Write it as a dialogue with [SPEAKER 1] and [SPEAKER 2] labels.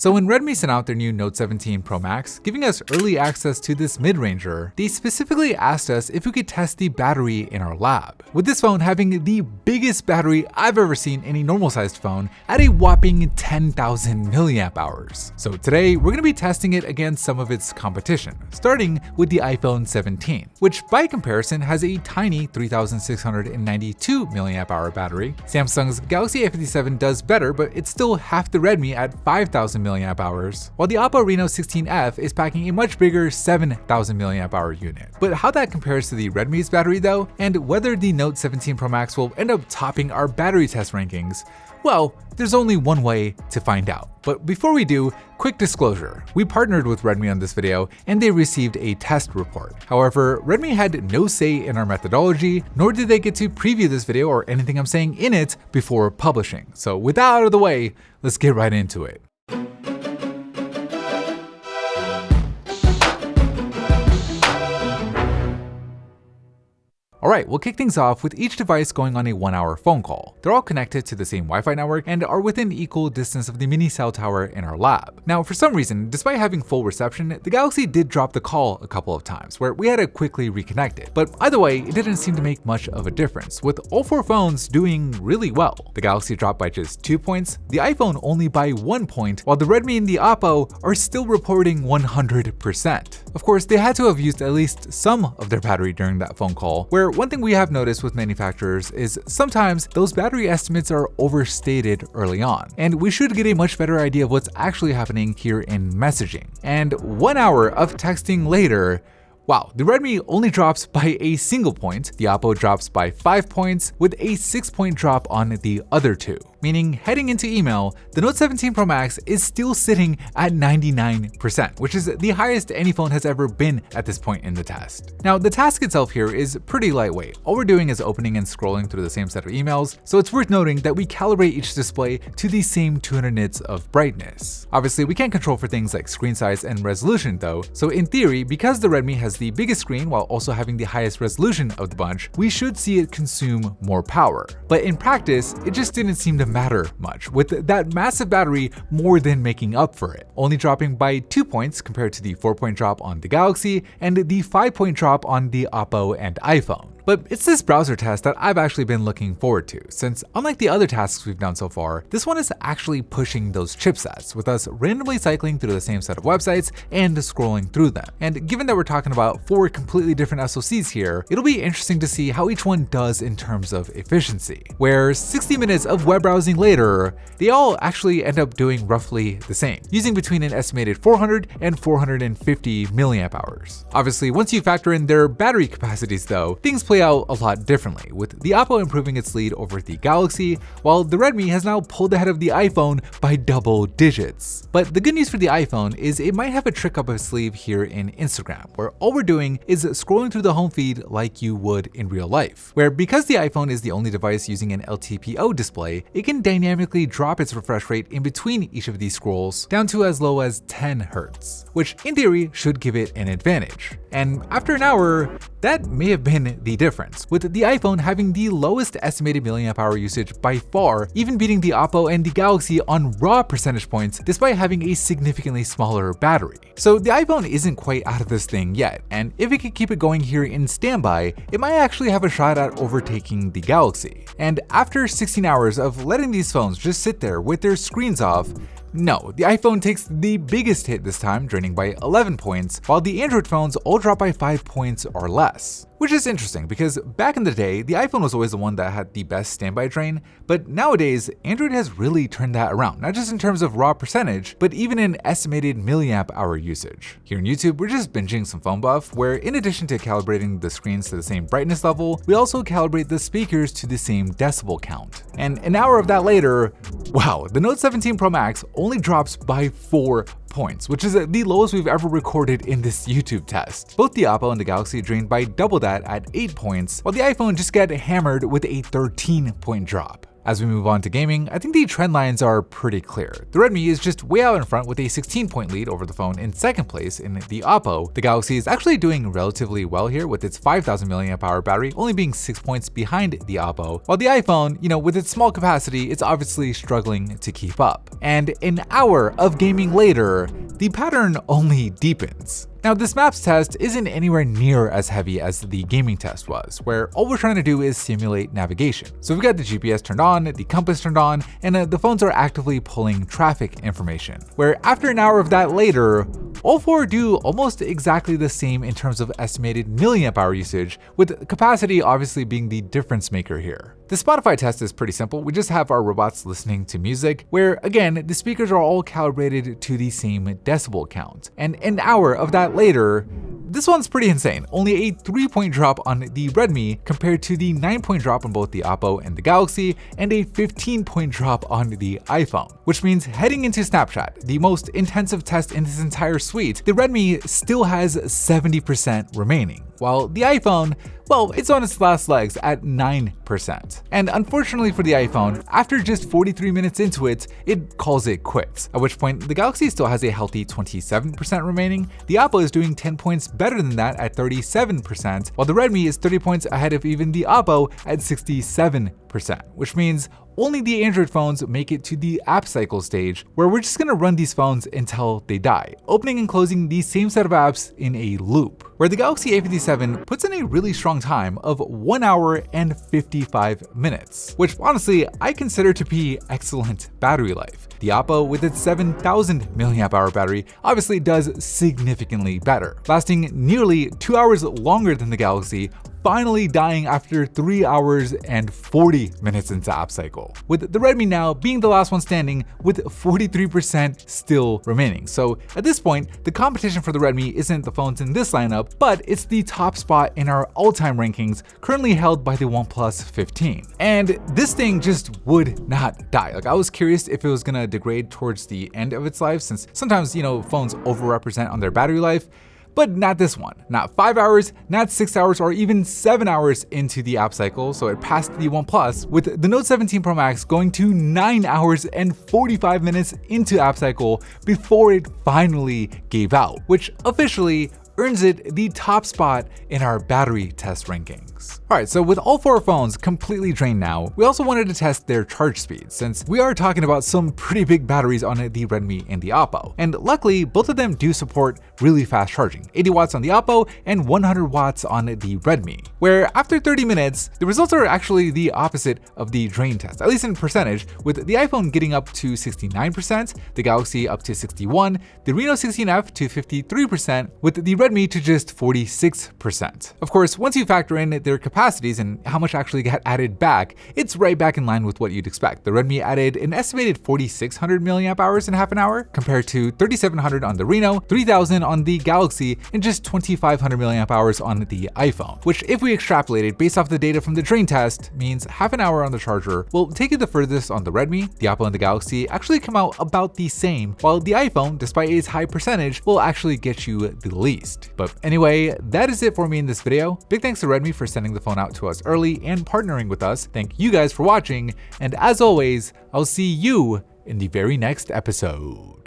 [SPEAKER 1] So when Redmi sent out their new Note 17 Pro Max, giving us early access to this mid-ranger, they specifically asked us if we could test the battery in our lab. With this phone having the biggest battery I've ever seen in a normal-sized phone at a whopping 10,000 mAh. So today, we're going to be testing it against some of its competition, starting with the iPhone 17, which by comparison has a tiny 3,692 mAh battery. Samsung's Galaxy A57 does better, but it's still half the Redmi at 5,000 mAh, while the Oppo Reno16 is packing a much bigger 7,000 mAh unit. But how that compares to the Redmi's battery though, and whether the Note 17 Pro Max will end up topping our battery test rankings, well, there's only one way to find out. But before we do, quick disclosure. We partnered with Redmi on this video and they received a test report. However, Redmi had no say in our methodology, nor did they get to preview this video or anything I'm saying in it before publishing. So with that out of the way, let's get right into it. Alright, we'll kick things off with each device going on a 1-hour phone call. They're all connected to the same Wi-Fi network and are within equal distance of the mini cell tower in our lab. Now, for some reason, despite having full reception, the Galaxy did drop the call a couple of times, where we had to quickly reconnect it. But either way, it didn't seem to make much of a difference, with all 4 phones doing really well. The Galaxy dropped by just 2 points, the iPhone only by 1 point, while the Redmi and the Oppo are still reporting 100%. Of course, they had to have used at least some of their battery during that phone call, where one thing we have noticed with manufacturers is sometimes those battery estimates are overstated early on, and we should get a much better idea of what's actually happening here in messaging. And 1 hour of texting later, wow, the Redmi only drops by a single point, the Oppo drops by 5 points, with a 6-point drop on the other 2. Meaning, heading into email, the Note 17 Pro Max is still sitting at 99%, which is the highest any phone has ever been at this point in the test. Now, the task itself here is pretty lightweight. All we're doing is opening and scrolling through the same set of emails, so it's worth noting that we calibrate each display to the same 200 nits of brightness. Obviously, we can't control for things like screen size and resolution though, so in theory, because the Redmi has the biggest screen while also having the highest resolution of the bunch, we should see it consume more power. But in practice, it just didn't seem to matter much, with that massive battery more than making up for it, only dropping by 2 points compared to the 4-point drop on the Galaxy and the 5-point drop on the Oppo and iPhone. But it's this browser test that I've actually been looking forward to, since unlike the other tasks we've done so far, this one is actually pushing those chipsets, with us randomly cycling through the same set of websites and scrolling through them. And given that we're talking about 4 completely different SoCs here, it'll be interesting to see how each one does in terms of efficiency, where 60 minutes of web browsing later, they all actually end up doing roughly the same, using between an estimated 400 and 450 mAh. Obviously, once you factor in their battery capacities though, things play out a lot differently, with the Oppo improving its lead over the Galaxy, while the Redmi has now pulled ahead of the iPhone by double digits. But the good news for the iPhone is it might have a trick up its sleeve here in Instagram, where all we're doing is scrolling through the home feed like you would in real life, where because the iPhone is the only device using an LTPO display, it can dynamically drop its refresh rate in between each of these scrolls down to as low as 10 Hz, which in theory should give it an advantage. And after an hour, that may have been the difference, with the iPhone having the lowest estimated mAh usage by far, even beating the Oppo and the Galaxy on raw percentage points despite having a significantly smaller battery. So the iPhone isn't quite out of this thing yet, and if it could keep it going here in standby, it might actually have a shot at overtaking the Galaxy. And after 16 hours of letting these phones just sit there with their screens off, no, the iPhone takes the biggest hit this time, draining by 11 points, while the Android phones all drop by 5 points or less. Which is interesting because back in the day, the iPhone was always the one that had the best standby drain, but nowadays, Android has really turned that around, not just in terms of raw percentage, but even in estimated milliamp hour usage. Here on YouTube, we're just binging some PhoneBuff, where in addition to calibrating the screens to the same brightness level, we also calibrate the speakers to the same decibel count. And an hour of that later, wow, the Note 17 Pro Max only drops by 4 points, which is the lowest we've ever recorded in this YouTube test. Both the Oppo and the Galaxy drained by double that at 8 points, while the iPhone just got hammered with a 13-point drop. As we move on to gaming, I think the trend lines are pretty clear. The Redmi is just way out in front with a 16-point lead over the phone in second place in the Oppo. The Galaxy is actually doing relatively well here with its 5000 mAh battery only being 6 points behind the Oppo, while the iPhone, with its small capacity, it's obviously struggling to keep up. And an hour of gaming later, the pattern only deepens. Now, this maps test isn't anywhere near as heavy as the gaming test was, where all we're trying to do is simulate navigation. So we've got the GPS turned on, the compass turned on, and the phones are actively pulling traffic information, where after an hour of that later, all four do almost exactly the same in terms of estimated milliamp hour usage, with capacity obviously being the difference maker here. The Spotify test is pretty simple. We just have our robots listening to music, where again, the speakers are all calibrated to the same decibel count. And an hour of that later, this one's pretty insane. Only a 3-point drop on the Redmi compared to the 9-point drop on both the Oppo and the Galaxy, and a 15-point drop on the iPhone. Which means heading into Snapchat, the most intensive test in this entire suite, the Redmi still has 70% remaining, while the iPhone, well, it's on its last legs at 9%. And unfortunately for the iPhone, after just 43 minutes into it, it calls it quits, at which point the Galaxy still has a healthy 27% remaining, the Oppo is doing 10 points better than that at 37%, while the Redmi is 30 points ahead of even the Oppo at 67%, which means only the Android phones make it to the app cycle stage, where we're just gonna run these phones until they die, opening and closing the same set of apps in a loop, where the Galaxy A57 puts in a really strong time of 1 hour and 55 minutes, which honestly I consider to be excellent battery life. The Oppo, with its 7000 mAh battery, obviously does significantly better, lasting nearly 2 hours longer than the Galaxy, finally dying after 3 hours and 40 minutes into app cycle, with the Redmi now being the last one standing with 43% still remaining. So at this point, the competition for the Redmi isn't the phones in this lineup, but it's the top spot in our all-time rankings, currently held by the OnePlus 15. And this thing just would not die. Like, I was curious if it was gonna degrade towards the end of its life, since sometimes, phones overrepresent on their battery life. But not this one. Not 5 hours, not 6 hours, or even 7 hours into the app cycle, so it passed the OnePlus, with the Note 17 Pro Max going to 9 hours and 45 minutes into app cycle before it finally gave out, which officially earns it the top spot in our battery test rankings. Alright, so with all four phones completely drained now, we also wanted to test their charge speed, since we are talking about some pretty big batteries on the Redmi and the Oppo. And luckily, both of them do support really fast charging, 80 watts on the Oppo and 100 watts on the Redmi, where after 30 minutes, the results are actually the opposite of the drain test, at least in percentage, with the iPhone getting up to 69%, the Galaxy up to 61%, the Reno16 to 53%, with the Redmi to just 46%. Of course, once you factor in their capacities and how much actually got added back, it's right back in line with what you'd expect. The Redmi added an estimated 4600 mAh in half an hour, compared to 3700 on the Reno, 3000 on the Galaxy, and just 2500 mAh on the iPhone, which if we extrapolated based off the data from the drain test, means half an hour on the charger will take it the furthest on the Redmi. The Oppo and the Galaxy actually come out about the same, while the iPhone, despite its high percentage, will actually get you the least. But anyway, that is it for me in this video. Big thanks to Redmi for sending the phone out to us early and partnering with us. Thank you guys for watching, and as always, I'll see you in the very next episode.